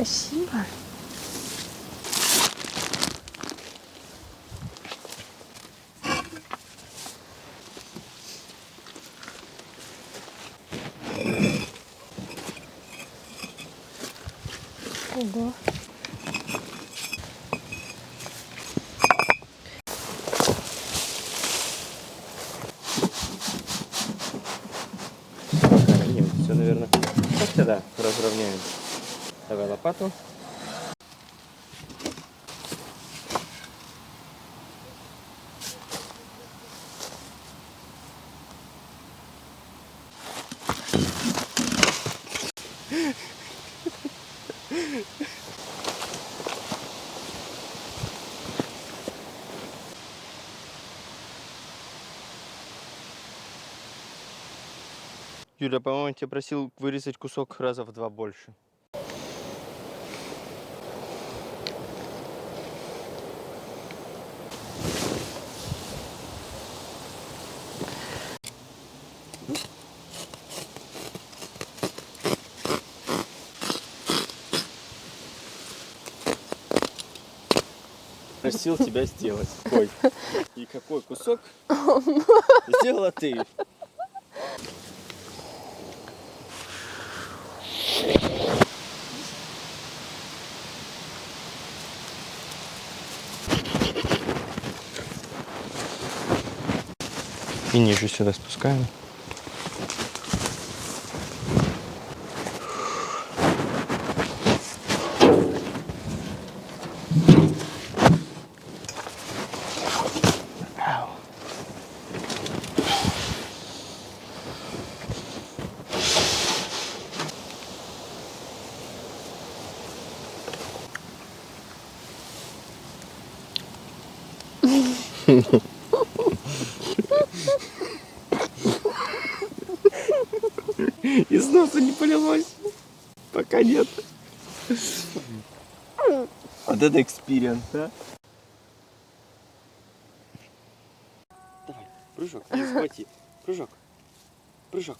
Спасибо. Ого. Все, наверное. Так тогда разровняем. Давай лопату. Юля, по-моему, я тебя просил вырезать кусок раза в 2 больше. Просил тебя сделать. Ой. И какой кусок сделала ты? И ниже сюда спускаем. Из носа не полилось. Пока нет. Вот это экспириенс, да? Давай, прыжок, не схвати. Прыжок. Прыжок.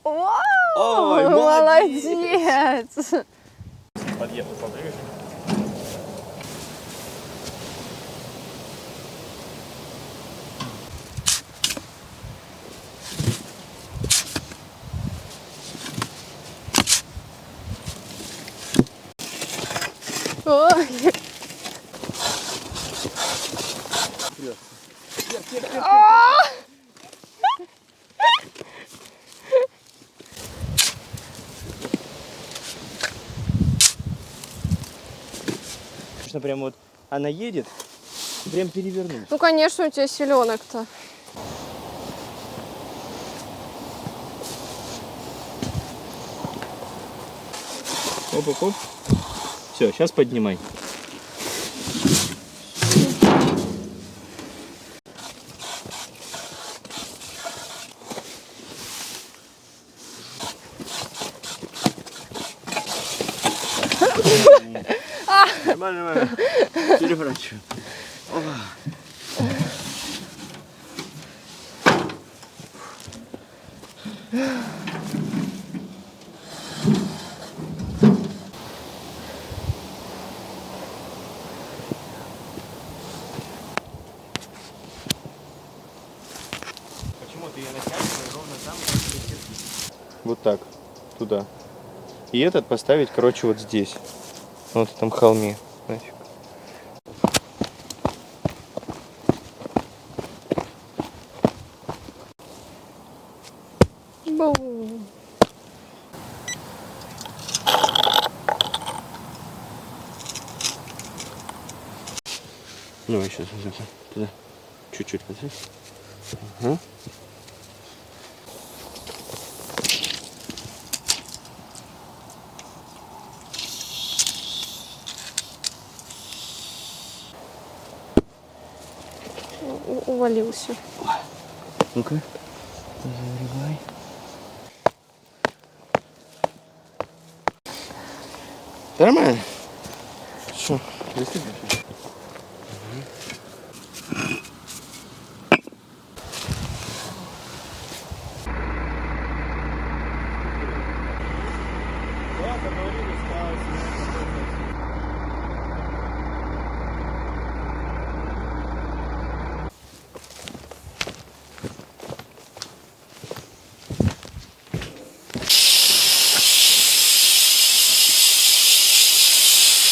Вау! Ой, молодец! Подъехал поближе. Ой. Конечно, прям вот она едет, прям перевернуть. Ну, конечно, у тебя селенок-то. Оп-оп-оп. Все, сейчас поднимай. Нормально. Переворачиваем. Почему ты ее натягиваешь ровно там, где летит? Вот так, туда. И этот поставить, короче, вот здесь. На вот этом холме. Нафиг. Бум. Давай сейчас туда. Чуть-чуть подожди. Ага. Увалился. Ну-ка, загребай. Нормально. Что? Если дальше. телефон.